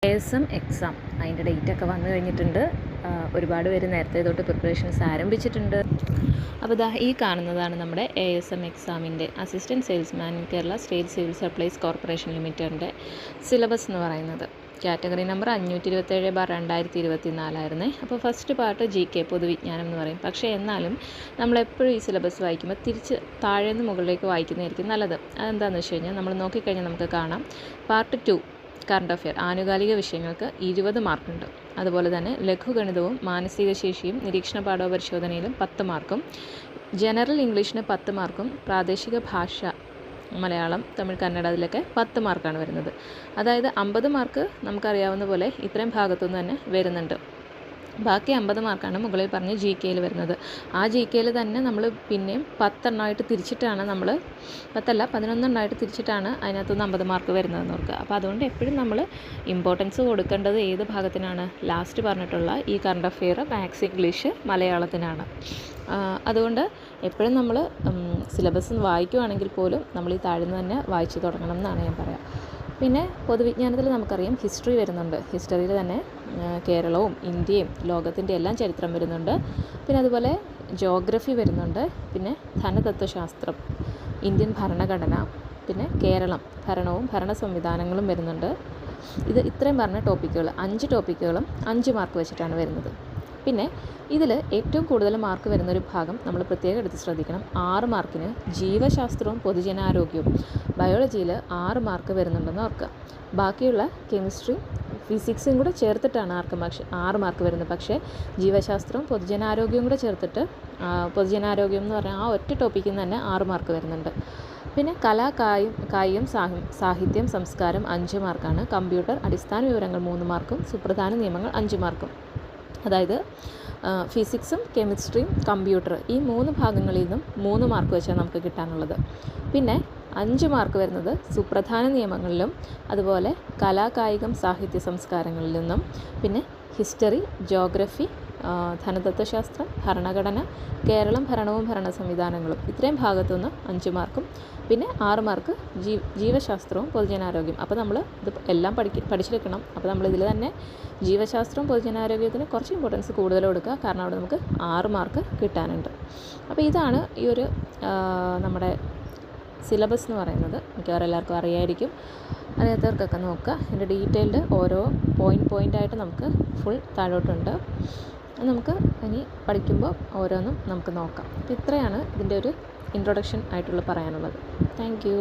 ASM exam അതിൻ്റെ ഡേറ്റൊക്കെ വന്നു കഴിഞ്ഞിട്ടുണ്ട്. ഒരുപാട് പേര് നേരത്തെ തൊട്ട് പ്രിപ്പറേഷൻസ് ആരംഭിച്ചിട്ടുണ്ട്. അപ്പോൾ ഈ കാണുന്നതാണ് നമ്മുടെ ASM എക്സാമിൻ്റെ assistant salesman in Kerala state civil supplies corporation ലിമിറ്റഡിൻ്റെ സിലബസ് എന്ന് പറയുന്നത്. കാറ്റഗറി നമ്പർ 527/2024 ആയിരുന്നേ. അപ്പോൾ ഫസ്റ്റ് പാർട്ട് GK പൊതുവിജ്ഞാനം എന്ന് പറയും. പക്ഷേ എന്നാലും നമ്മളെപ്പോഴും ഈ സിലബസ് വായിക്കുമ്പോൾ തിരിച്ച് താഴെ നിന്ന് മുകളിലേക്ക് വായിക്കുന്നതായിരിക്കും നല്ലത്. അതെന്താണെന്ന് വെച്ച് കഴിഞ്ഞാൽ നമ്മൾ നോക്കിക്കഴിഞ്ഞാൽ നമുക്ക് കാണാം പാർട്ട് 2 കറണ്ട് അഫെയർ ആനുകാലിക വിഷയങ്ങൾക്ക് 20 മാർക്കുണ്ട്. അതുപോലെ തന്നെ ലഘുഗണിതവും മാനസിക ശേഷിയും നിരീക്ഷണ പാഠവ പരിശോധനയിലും 10 മാർക്കും, ജനറൽ ഇംഗ്ലീഷിന് 10 മാർക്കും, പ്രാദേശിക ഭാഷ മലയാളം, തമിഴ്, കന്നഡ അതിലൊക്കെ 10 മാർക്കാണ് വരുന്നത്. അതായത് 50 മാർക്ക് നമുക്കറിയാവുന്ന പോലെ ഇത്രയും ഭാഗത്തുനിന്ന് തന്നെ വരുന്നുണ്ട്. ബാക്കി 50 മാർക്കാണ് മുകളിൽ പറഞ്ഞ് GKയിൽ വരുന്നത്. ആ GKയിൽ തന്നെ നമ്മൾ പിന്നെയും 10 എണ്ണമായിട്ട് തിരിച്ചിട്ടാണ് 11 എണ്ണമായിട്ട് തിരിച്ചിട്ടാണ് അതിനകത്തുനിന്ന് 50 മാർക്ക് വരുന്നതെന്ന് ഓർക്കുക. അപ്പോൾ അതുകൊണ്ട് എപ്പോഴും നമ്മൾ ഇമ്പോർട്ടൻസ് കൊടുക്കേണ്ടത് ഏത് ഭാഗത്തിനാണ്? ലാസ്റ്റ് പറഞ്ഞിട്ടുള്ള ഈ കറണ്ട് അഫെയർ, മാത്സ്, ഇംഗ്ലീഷ്, മലയാളത്തിനാണ്. അതുകൊണ്ട് എപ്പോഴും നമ്മൾ സിലബസ് വായിക്കുവാണെങ്കിൽ പോലും നമ്മൾ ഈ താഴ്ന്ന് തന്നെ വായിച്ചു തുടങ്ങണം എന്നാണ് ഞാൻ പറയാം. പിന്നെ പൊതുവിജ്ഞാനത്തിൽ നമുക്കറിയാം ഹിസ്റ്ററി വരുന്നുണ്ട്. ഹിസ്റ്ററിയിൽ തന്നെ കേരളവും ഇന്ത്യയും ലോകത്തിൻ്റെ എല്ലാം ചരിത്രം വരുന്നുണ്ട്. പിന്നെ അതുപോലെ ജോഗ്രഫി വരുന്നുണ്ട്. പിന്നെ ധനതത്വശാസ്ത്രം, ഇന്ത്യൻ ഭരണഘടന, പിന്നെ കേരളം, ഭരണവും ഭരണ സംവിധാനങ്ങളും വരുന്നുണ്ട്. ഇത്രയും പറഞ്ഞ ടോപ്പിക്കുകൾ 5 ടോപ്പിക്കുകളും 5 മാർക്ക് വെച്ചിട്ടാണ് വരുന്നത്. പിന്നെ ഇതിൽ ഏറ്റവും കൂടുതൽ മാർക്ക് വരുന്നൊരു ഭാഗം നമ്മൾ പ്രത്യേകം എടുത്ത് ശ്രദ്ധിക്കണം. 6 മാർക്കിന് ജീവശാസ്ത്രവും പൊതുജനാരോഗ്യവും, ബയോളജിയിൽ 6 മാർക്ക് വരുന്നുണ്ടെന്ന് ഓർക്കുക. ബാക്കിയുള്ള കെമിസ്ട്രി, ഫിസിക്സും കൂടെ ചേർത്തിട്ടാണ് 6 മാർക്ക് വരുന്നത്. പക്ഷേ ജീവശാസ്ത്രവും പൊതുജനാരോഗ്യവും കൂടെ ചേർത്തിട്ട് പൊതുജനാരോഗ്യം എന്ന് പറഞ്ഞാൽ ആ ഒറ്റ ടോപ്പിക്കിൽ നിന്ന് തന്നെ 6 മാർക്ക് വരുന്നുണ്ട്. പിന്നെ കായികം, സാഹിത്യം, സംസ്കാരം 5 മാർക്കാണ്. കമ്പ്യൂട്ടർ, അടിസ്ഥാന വിവരങ്ങൾ 3 മാർക്കും, സുപ്രധാന നിയമങ്ങൾ 5 മാർക്കും. അതായത് ഫിസിക്സും കെമിസ്ട്രിയും കമ്പ്യൂട്ടർ ഈ 3 ഭാഗങ്ങളിൽ നിന്നും 3 മാർക്ക് വെച്ചാണ് നമുക്ക് കിട്ടാനുള്ളത്. പിന്നെ 5 മാർക്ക് വരുന്നത് സുപ്രധാന നിയമങ്ങളിലും അതുപോലെ കായികം, സാഹിത്യ, സംസ്കാരങ്ങളിൽ നിന്നും, പിന്നെ ഹിസ്റ്ററി, ജോഗ്രഫി, ധനതത്വശാസ്ത്രം, ഭരണഘടന, കേരളം, ഭരണവും ഭരണ സംവിധാനങ്ങളും ഇത്രയും ഭാഗത്തുനിന്ന് 5 മാർക്കും, പിന്നെ 6 മാർക്ക് ജീവശാസ്ത്രവും പൊതുജനാരോഗ്യം. അപ്പോൾ നമ്മൾ ഇത് എല്ലാം പഠിച്ചെടുക്കണം. അപ്പോൾ നമ്മളിതിൽ തന്നെ ജീവശാസ്ത്രവും പൊതുജനാരോഗ്യത്തിന് കുറച്ച് ഇമ്പോർട്ടൻസ് കൂടുതൽ കൊടുക്കുക. കാരണം അവിടെ നമുക്ക് 6 മാർക്ക് കിട്ടാനുണ്ട്. അപ്പോൾ ഇതാണ് ഈ ഒരു നമ്മുടെ സിലബസ് എന്ന് പറയുന്നത്. മിക്കവാറും എല്ലാവർക്കും അറിയായിരിക്കും. അറിയാത്തവർക്കൊക്കെ നോക്കുക. ഇതിൻ്റെ ഡീറ്റെയിൽഡ് ഓരോ പോയിൻ്റായിട്ട് നമുക്ക് ഫുൾ താഴോട്ടുണ്ട്. നമുക്ക് ഇനി പഠിക്കുമ്പോൾ ഓരോന്നും നമുക്ക് നോക്കാം. അപ്പോൾ ഇത്രയാണ് ഇതിൻ്റെ ഒരു ഇൻട്രൊഡക്ഷൻ ആയിട്ടുള്ള പറയാനുള്ളത്. Thank you.